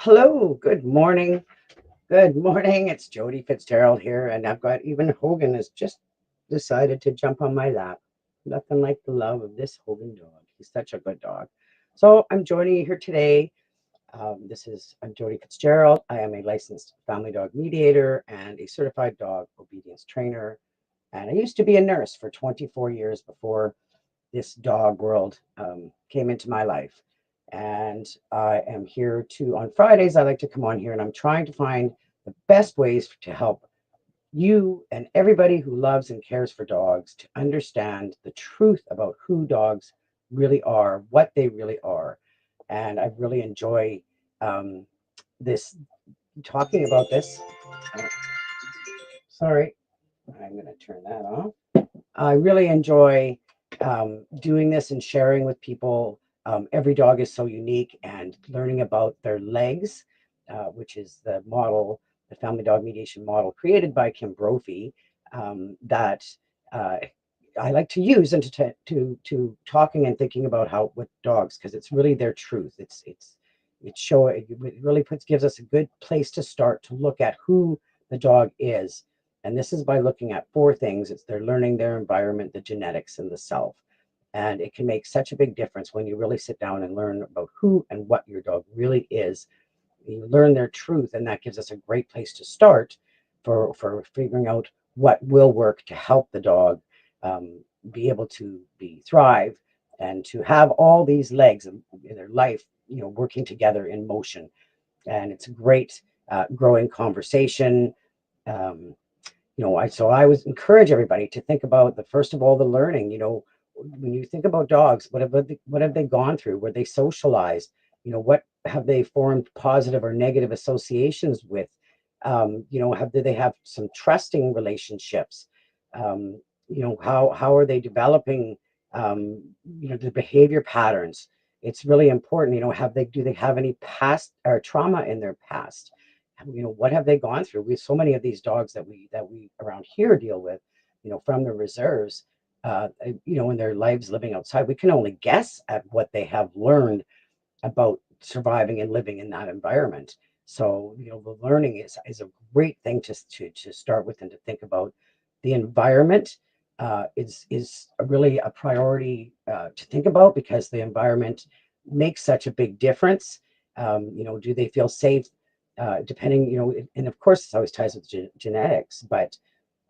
Hello, good morning. Good morning. It's Jody Fitzgerald here, and I've got even Hogan has just decided to jump on my lap. Nothing like the love of this Hogan dog. He's such a good dog. So I'm joining you here today. I'm Jody Fitzgerald. I am a licensed family dog mediator and a certified dog obedience trainer. And I used to be a nurse for 24 years before this dog world came into my life. And I am here on Fridays, I like to come on here and I'm trying to find the best ways to help you and everybody who loves and cares for dogs to understand the truth about who dogs really are, what they really are. And I really enjoy um, this talking about this. Uh, Sorry, I'm going to turn that off. I really enjoy doing this and sharing with people. Every dog is so unique, and learning about their legs, which is the model, the family dog mediation model created by Kim Brophy, that uh, I like to use and to talking and thinking about how with dogs, because it's really their truth. It really gives us a good place to start to look at who the dog is, and this is by looking at four things. It's their learning, their environment, the genetics, and the self. And it can make such a big difference when you really sit down and learn about who and what your dog really is. You learn their truth, and that gives us a great place to start for figuring out what will work to help the dog um, be able to be thrive and to have all these legs in their life, working together in motion. And it's a great growing conversation. Um, I always encourage everybody to think about the first of all the learning. When you think about dogs, what have they gone through? Were they socialized? What have they formed positive or negative associations with? Did they have some trusting relationships? How are they developing? The behavior patterns. It's really important. Do they have any past or trauma in their past? What have they gone through? We have so many of these dogs that we around here deal with, from the reserves, in their lives living outside. We can only guess at what they have learned about surviving and living in that environment. So, the learning is a great thing to start with and to think about. The environment is really a priority to think about, because the environment makes such a big difference. Do they feel safe? Depending, and of course, this always ties with genetics, but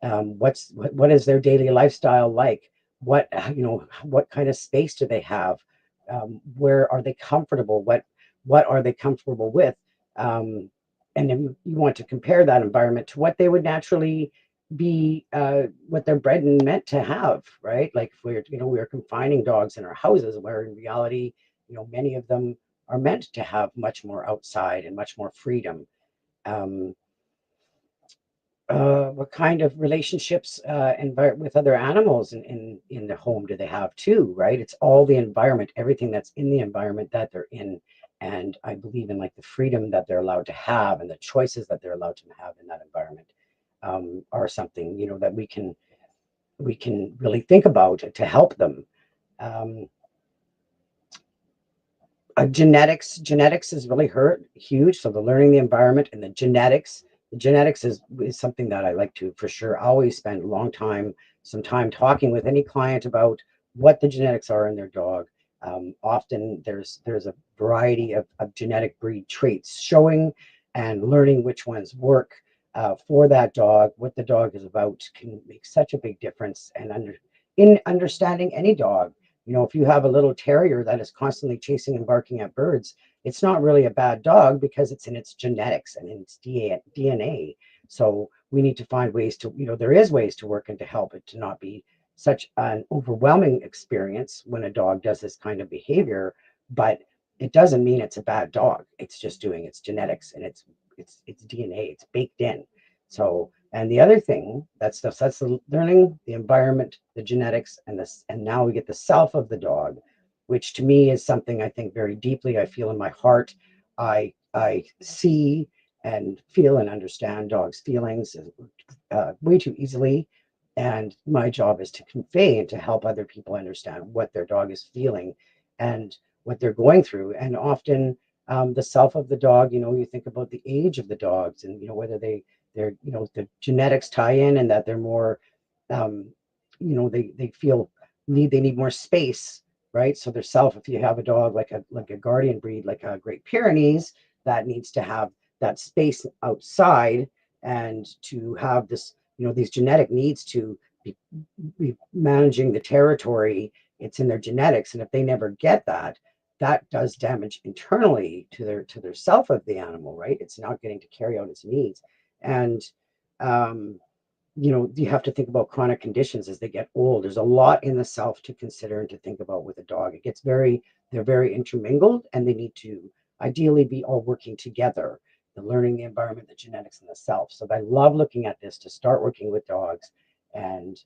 what is their daily lifestyle like? What kind of space do they have? Where are they comfortable? What are they comfortable with? And then you want to compare that environment to what they would naturally be, what they're bred and meant to have, right? Like if we're confining dogs in our houses, where in reality, many of them are meant to have much more outside and much more freedom. Um, what kind of relationships with other animals in the home do they have too, right? It's all the environment, everything that's in the environment that they're in. And I believe in like the freedom that they're allowed to have and the choices that they're allowed to have in that environment, are something, that we can really think about to help them. Um, Genetics is really hurt huge. So the learning the environment and the genetics is something that I like to for sure always spend a long time, some time talking with any client about what the genetics are in their dog. Often there's a variety of genetic breed traits showing, and learning which ones work for that dog, what the dog is about, can make such a big difference. And in understanding any dog, you know, if you have a little terrier that is constantly chasing and barking at birds, it's not really a bad dog because it's in its genetics and in its DNA. So we need to find ways to, you know, there is ways to work and to help it to not be such an overwhelming experience when a dog does this kind of behavior, but it doesn't mean it's a bad dog. It's just doing its genetics and its DNA. It's baked in. So, and the other thing, that's the learning, the environment, the genetics, and this, and now we get the self of the dog, which to me is something I think very deeply. I feel in my heart. I see and feel and understand dogs' feelings way too easily, and my job is to convey and to help other people understand what their dog is feeling and what they're going through. And often the self of the dog, you know, you think about the age of the dogs and, you know, whether they're, you know, the genetics tie in and that they're more, um, you know, they feel they need more space, right? So their self, if you have a dog like a guardian breed, like a Great Pyrenees, that needs to have that space outside and to have this, you know, these genetic needs to be managing the territory. It's in their genetics, and if they never get that, that does damage internally to their self of the animal, right? It's not getting to carry out its needs. And um, you know, you have to think about chronic conditions as they get old. There's a lot in the self to consider and to think about with a dog. It gets they're very intermingled, and they need to ideally be all working together, the learning, the environment, the genetics, and the self. So I love looking at this to start working with dogs. And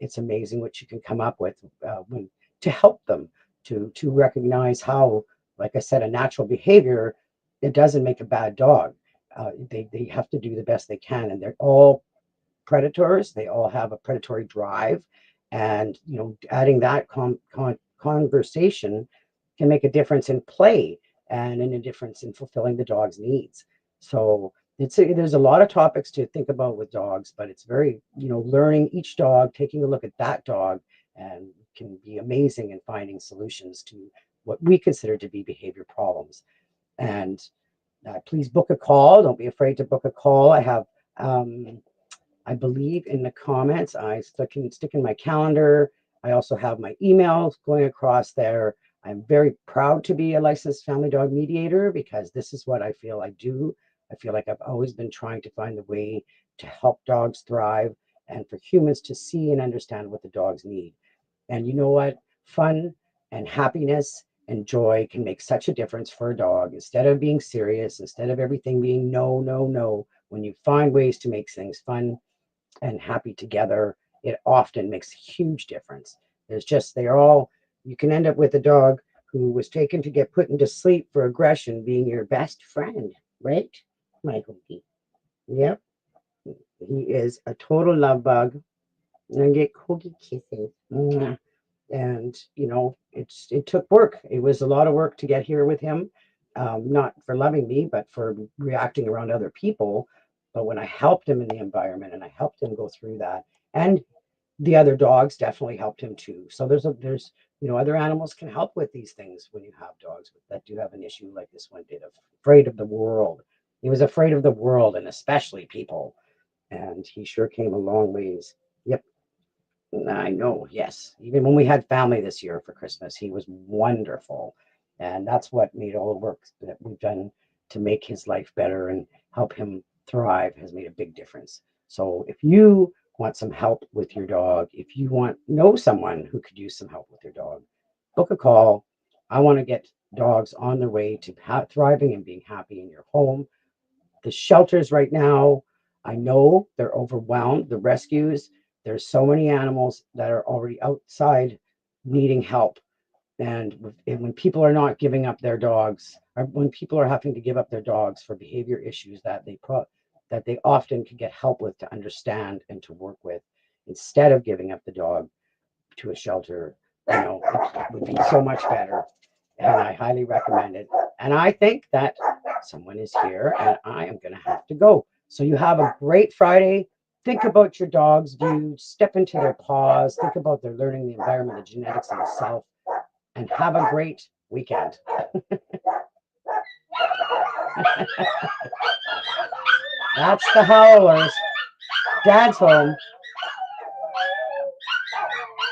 it's amazing what you can come up with when to help them to recognize how, like I said, a natural behavior, it doesn't make a bad dog. They have to do the best they can, and they're all predators. They all have a predatory drive, and you know, adding that conversation can make a difference in play and in a difference in fulfilling the dog's needs. So there's a lot of topics to think about with dogs, but it's very, you know, learning each dog, taking a look at that dog, and can be amazing in finding solutions to what we consider to be behavior problems. And please book a call. Don't be afraid to book a call. I have I believe in the comments. I stick in my calendar. I also have my emails going across there. I'm very proud to be a licensed family dog mediator because this is what I feel I do. I feel like I've always been trying to find a way to help dogs thrive and for humans to see and understand what the dogs need. And you know what? Fun and happiness and joy can make such a difference for a dog. Instead of being serious, instead of everything being no, no, no, when you find ways to make things fun and happy together, it often makes a huge difference. They're all, you can end up with a dog who was taken to get put into sleep for aggression being your best friend, right? My Hookie. Yep. He is a total love bug. And get Cookie kisses. Mwah. And you know, it took work. It was a lot of work to get here with him, not for loving me but for reacting around other people. But when I helped him in the environment and I helped him go through that, and the other dogs definitely helped him too. So there's, you know, other animals can help with these things when you have dogs that do have an issue like this one did, of afraid of the world. He was afraid of the world and especially people, and he sure came a long ways. Yep. I know, yes. Even when we had family this year for Christmas, he was wonderful. And that's what made all the work that we've done to make his life better and help him thrive has made a big difference. So if you want some help with your dog, if you know someone who could use some help with your dog, book a call. I want to get dogs on their way to thriving and being happy in your home. The shelters right now, I know they're overwhelmed. The rescues, there's so many animals that are already outside needing help. And when people are not giving up their dogs, or when people are having to give up their dogs for behavior issues that they often can get help with, to understand and to work with, instead of giving up the dog to a shelter, you know, it would be so much better. and I highly recommend it. And I think that someone is here and I am going to have to go. So you have a great Friday. Think about your dog's view, step into their paws, think about their learning the environment, the genetics, and the self, and have a great weekend. That's the howlers. Dad's home.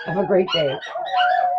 Have a great day.